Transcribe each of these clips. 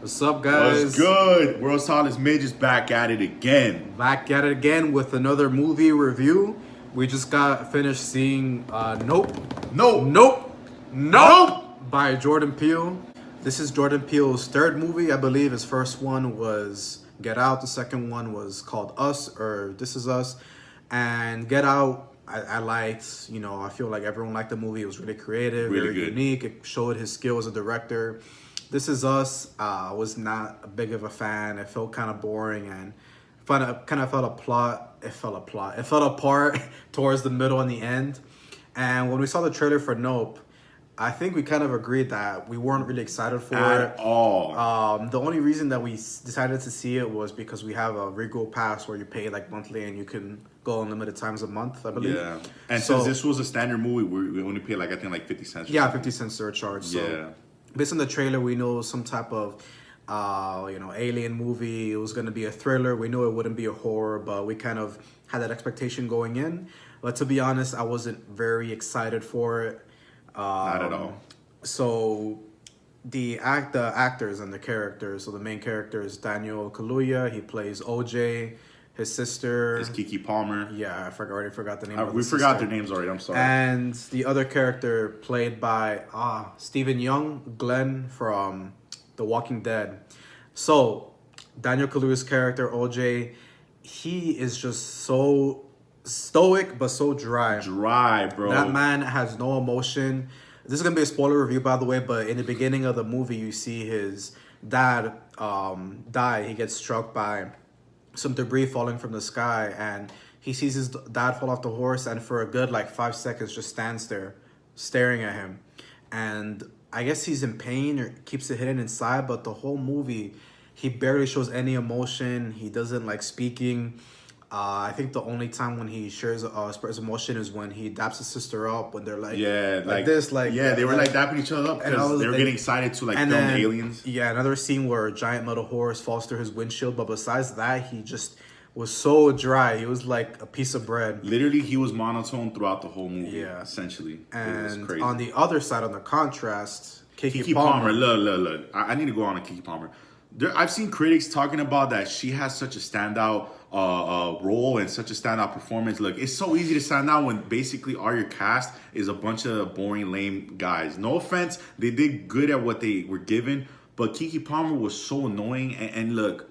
What's up, What's guys? good? World's Tallest Midge is back at it again. Back at it again with another movie review. We just got finished seeing Nope, Nope. Nope, Nope Nope. by Jordan Peele. This is Jordan Peele's third movie, I believe. His first one was Get Out. The second one was called Us or This Is Us. And Get Out, I liked. I feel like everyone liked the movie. It was really creative, Really very good. unique. It showed his skill as a director. This Is Us was not a big of a fan. It felt kind of boring and kind of felt a plot. It fell a plot. It fell apart towards the middle and the end. And when we saw the trailer for Nope, I think we kind of agreed that we weren't really excited for At it. all. The only reason that we decided to see it was because we have a Regal pass where you pay like monthly and you can go unlimited times a month, I believe. Yeah. And So- since this was a standard movie, we only paid I think 50 cents. or Yeah, something. 50 cent surcharge. So Yeah. based on the trailer, we know some type of alien movie. It was going to be a thriller. We knew it wouldn't be a horror, but we kind of had that expectation going in. But to be honest, I wasn't very excited for it. Not at all. So the actors and the characters. So the main character is Daniel Kaluuya. He plays OJ. His sister. It's Kiki Palmer. Yeah, already forgot the name. Of We the forgot sister. their names already. I'm sorry. And the other character played by Stephen Young, Glenn from The Walking Dead. So Daniel Kaluuya's character OJ, he is just so stoic but so dry. Dry, bro. That man has no emotion. This is gonna be a spoiler review, by the way. But in the beginning of the movie, you see his dad die. He gets struck by some debris falling from the sky, and he sees his dad fall off the horse, and for a good 5 seconds just stands there staring at him. And I guess he's in pain or keeps it hidden inside, but the whole movie he barely shows any emotion. He doesn't like speaking. I think the only time when he shares emotion is when he daps his sister up when they're yeah, they were dapping each other up And I because was- they were and- getting excited to and film then, aliens. Yeah, another scene where a giant metal horse falls through his windshield. But besides that, he just was so dry. He was like a piece of bread. Literally, he was monotone throughout the whole movie. Yeah. Essentially, it was And crazy. on the other side, on the contrast, Kiki Palmer, look. I need to go on to Kiki Palmer. I've seen critics talking about that she has such a standout role and such a standout performance. Look, it's so easy to stand out when basically all your cast is a bunch of boring, lame guys. No offense, they did good at what they were given, but Kiki Palmer was so annoying. And look,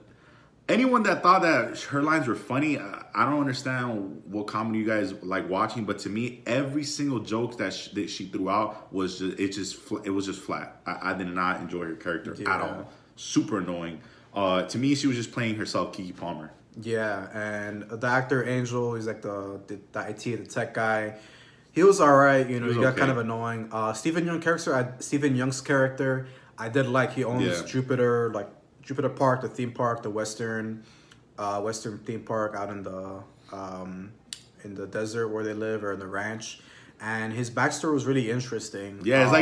anyone that thought that her lines were funny, I don't understand what comedy you guys like watching. But to me, every single joke that she threw out was it was just flat. I did not enjoy her character at all. Super annoying. To me, she was just playing herself, Kiki Palmer. Yeah, and the actor Angel, he's like the IT, the tech guy. He was all right. He got okay. kind of annoying. Stephen Young's character, I did like. He owns Jupiter, like Jupiter Park, the theme park, the Western theme park out in the desert where they live or in the ranch. And his backstory was really interesting. Yeah, it's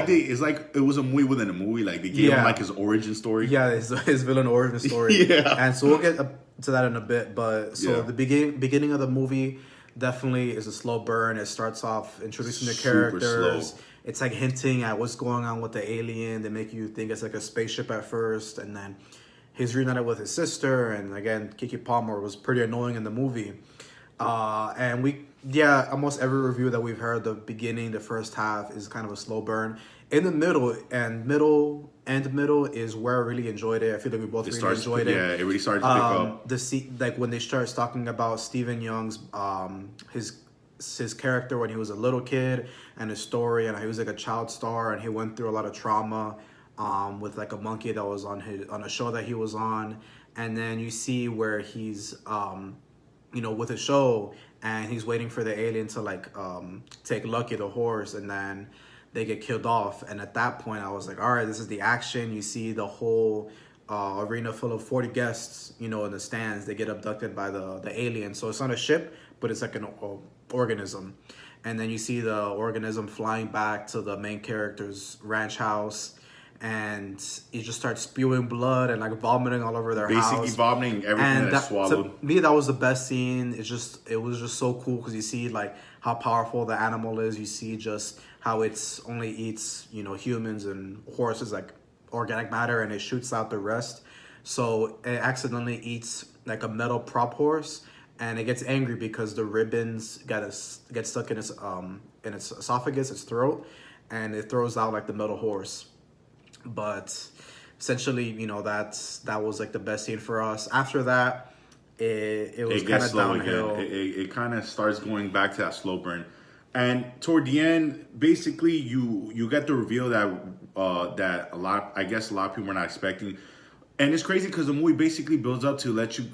like it was a movie within a movie. Like they gave him his origin story. Yeah, his villain origin story. Yeah. And so we'll get to that in a bit. But the beginning of the movie definitely is a slow burn. It starts off introducing the Super characters. slow. It's like hinting at what's going on with the alien. They make you think it's like a spaceship at first, and then he's reunited with his sister. And again, Kiki Palmer was pretty annoying in the movie. Almost every review that we've heard, the beginning, the first half is kind of a slow burn. In the middle is where I really enjoyed it. I feel like we both enjoyed it. Yeah, it really started to pick up. When they start talking about Stephen Young's his character when he was a little kid and his story, and he was like a child star and he went through a lot of trauma with like a monkey that was on a show that he was on. And then you see where he's with a show and he's waiting for the alien to take Lucky the horse, and then they get killed off. And at that point I was like, all right, this is the action. You see the whole arena full of 40 guests, in the stands. They get abducted by the alien. So it's not a ship, but it's like an organism. And then you see the organism flying back to the main character's ranch house, and he just starts spewing blood and vomiting all over their house. Basically vomiting everything that's swallowed. To me, that was the best scene. It was just so cool because you see how powerful the animal is. You see just how it's only eats humans and horses. organic matter and it shoots out the rest. So it accidentally eats like a metal prop horse, and it gets angry because the ribbons get stuck in its esophagus, its throat, and it throws out like the metal horse. But essentially, that was like the best scene for us. After that, it was It kind gets of slow downhill. again. It kind of starts going back to that slow burn, and toward the end, basically, you get the reveal that I guess a lot of people were not expecting, and it's crazy because the movie basically builds up to let you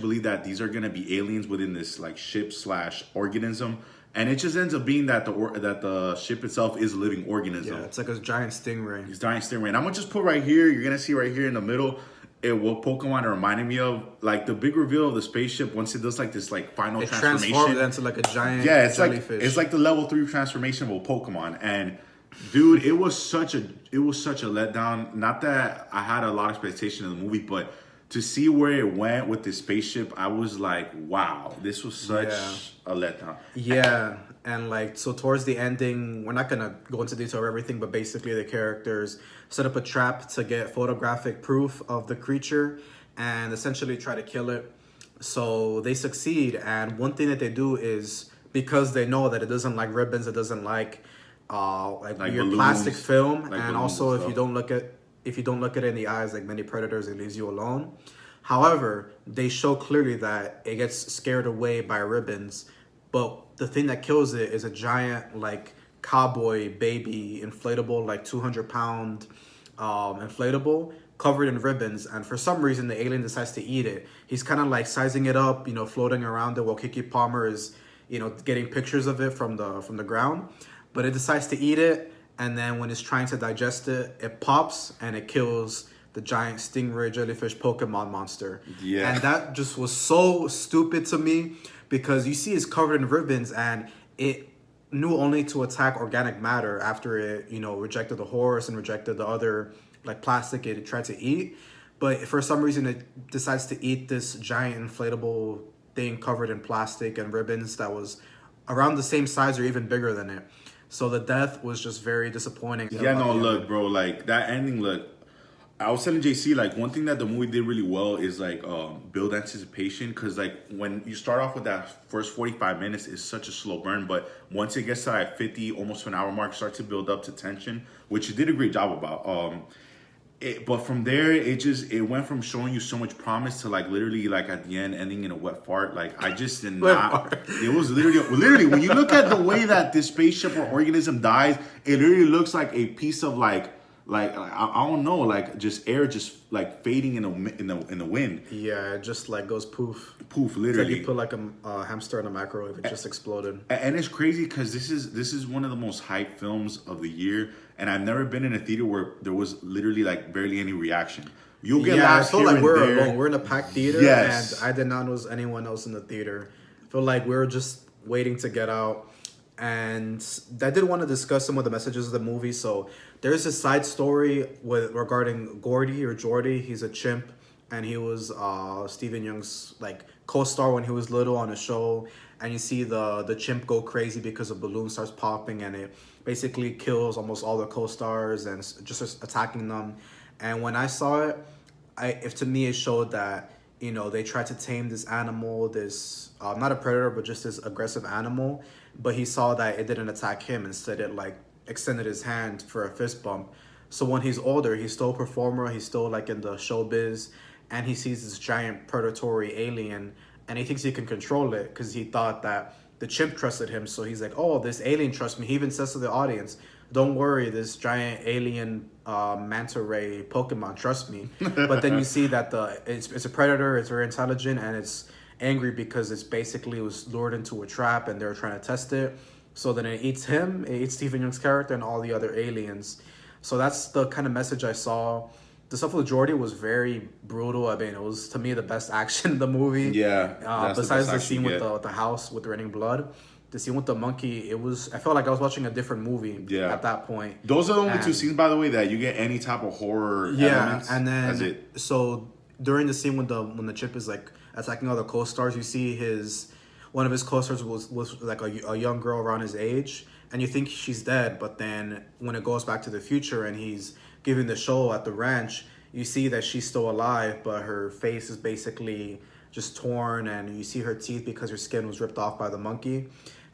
believe that these are gonna be aliens within this like ship slash organism, and it just ends up being that the ship itself is a living organism. Yeah, it's like a giant stingray. He's dying stingray. And I'm gonna just put right here. You're gonna see right here in the middle. What Pokemon reminded me of, like the big reveal of the spaceship once it does like this like final It transformation. transforms into like a giant Yeah, it's jellyfish. like the level 3 transformation of a Pokemon. And dude, it was such a letdown. Not that I had a lot of expectation of the movie, but to see where it went with this spaceship, I was like, wow, this was such a letdown. Yeah, and like so towards the ending, we're not gonna go into detail of everything, but basically the characters set up a trap to get photographic proof of the creature and essentially try to kill it. So they succeed, and one thing that they do is because they know that it doesn't like ribbons, it doesn't like weird balloons, plastic film, like and balloons also and if you stuff. don't look at it in the eyes like many predators, it leaves you alone. However, they show clearly that it gets scared away by ribbons, but the thing that kills it is a giant like cowboy baby inflatable, like 200-pound inflatable covered in ribbons, and for some reason the alien decides to eat it. He's kind of like sizing it up, floating around it while Kiki Palmer is, getting pictures of it from the ground. But it decides to eat it, and then when it's trying to digest it, it pops and it kills the giant stingray jellyfish Pokemon monster. Yeah. And that just was so stupid to me because you see it's covered in ribbons and it knew only to attack organic matter after it, rejected the horse and rejected the other like plastic it tried to eat. But for some reason it decides to eat this giant inflatable thing covered in plastic and ribbons that was around the same size or even bigger than it. So the death was just very disappointing. Yeah, no, look, bro, like that ending, look, I was telling JC, like, one thing that the movie did really well is like build anticipation, because like when you start off with that first 45 minutes, it's such a slow burn, but once it gets to that 50 almost to an hour mark, start to build up to tension, which you did a great job about. But from there, it went from showing you so much promise to like literally like at the end ending in a wet fart. Like I just did not. It was literally when you look at the way that this spaceship or organism dies, it literally looks like a piece of like I don't know, like just air just like fading in the wind. Yeah, it just like goes poof. Poof, It's like literally. you put like a hamster in a microwave, it just exploded. And it's crazy because this is one of the most hyped films of the year, and I've never been in a theater where there was literally like barely any reaction. You'll get Yeah, I laughs feel here like and we're there. alone. We're in a packed theater, Yes. and I did not know anyone else in the theater. I feel like we were just waiting to get out. And I did want to discuss some of the messages of the movie. So there's a side story regarding Gordy or Jordy. He's a chimp, and he was Stephen Young's like co-star when he was little on a show. And you see the chimp go crazy because a balloon starts popping, and it basically kills almost all the co-stars and just attacking them. And when I saw it, if to me it showed that they tried to tame this animal, this not a predator but just this aggressive animal, but he saw that it didn't attack him. Instead, it like extended his hand for a fist bump. So when he's older, he's still a performer, he's still like in the showbiz, and he sees this giant predatory alien, and he thinks he can control it because he thought that the chimp trusted him. So he's like, oh, this alien trusts me. He even says to the audience, don't worry, this giant alien manta ray Pokemon trusts me. But then you see that it's a predator, it's very intelligent, and it's angry because it's basically was lured into a trap and they're trying to test it. So then it eats him, it eats Stephen Young's character and all the other aliens. So that's the kind of message I saw. The stuff with Jordy was very brutal. I mean, it was, to me, the best action in the movie. Yeah, that's besides the the best scene action with the house with raining blood. The scene with the monkey, I felt like I was watching a different movie at that point. Those are the only two And- scenes, by the way, that you get any type of horror elements. and as then it. so during the scene when the chip is like attacking all the co-stars, you see one of his co-stars was like a young girl around his age, and you think she's dead, but then when it goes back to the future and he's giving the show at the ranch, you see that she's still alive, but her face is basically just torn, and you see her teeth because her skin was ripped off by the monkey.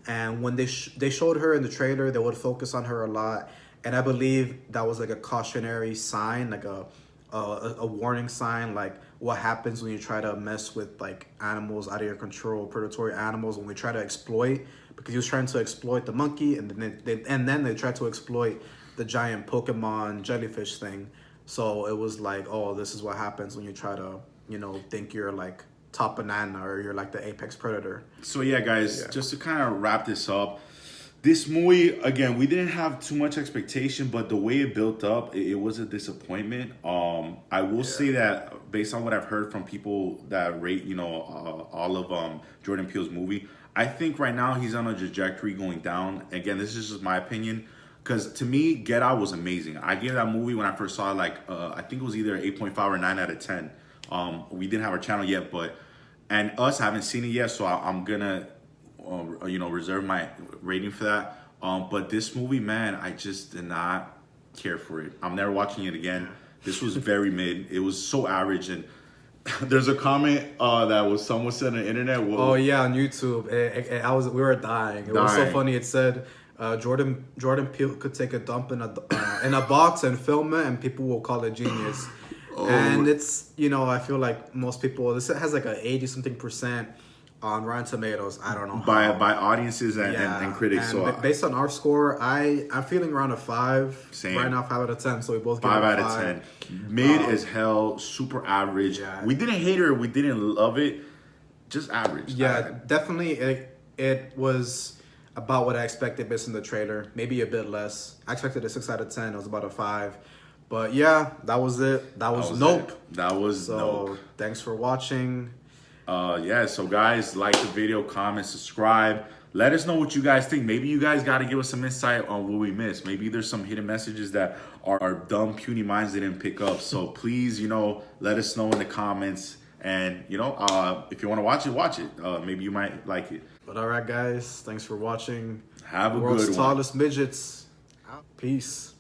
And when they showed her in the trailer, they would focus on her a lot, and I believe that was like a cautionary sign, like a warning sign, like what happens when you try to mess with like animals out of your control, predatory animals, when we try to exploit, because he was trying to exploit the monkey, and then they tried to exploit the giant Pokemon jellyfish thing. So it was like, oh, this is what happens when you try to, think you're like top banana, or you're like the apex predator. So yeah, guys, just to kind of wrap this up, this movie, again, we didn't have too much expectation, but the way it built up, it was a disappointment. I will say that based on what I've heard from people that rate, all of Jordan Peele's movie, I think right now he's on a trajectory going down. Again, this is just my opinion, because to me, Get Out was amazing. I gave that movie, when I first saw it, I think it was either 8.5 or 9 out of 10. We didn't have our channel yet, and us haven't seen it yet, so I'm gonna reserve my rating for that. But this movie, man, I just did not care for it. I'm never watching it again. This was very mid. It was so average. And there's a comment that was someone said on the internet. Oh yeah, on YouTube. We were dying. It was so funny. It said Jordan Peele could take a dump in a box and film it, and people will call it genius. And it's, I feel like most people, this has like a 80-something% on Rotten Tomatoes. I don't know by audiences and critics. And so based on our score, I'm feeling around a 5. Same. Right now, 5 out of 10. So we both give 5 it a out of 10. Mid as hell, super average. Yeah. We didn't hate her. We didn't love it. Just average. Yeah, definitely. It was about what I expected based on the trailer. Maybe a bit less. I expected a 6 out of 10. It was about a 5. But yeah, that was it. That was Nope. That was Nope. Thanks for watching. So guys, like the video, comment, subscribe. Let us know what you guys think. Maybe you guys got to give us some insight on what we missed. Maybe there's some hidden messages that our dumb, puny minds didn't pick up. So please, let us know in the comments. And, if you want to watch it. Maybe you might like it. But all right, guys. Thanks for watching. Have a World's good one. Tallest Midgets. Peace.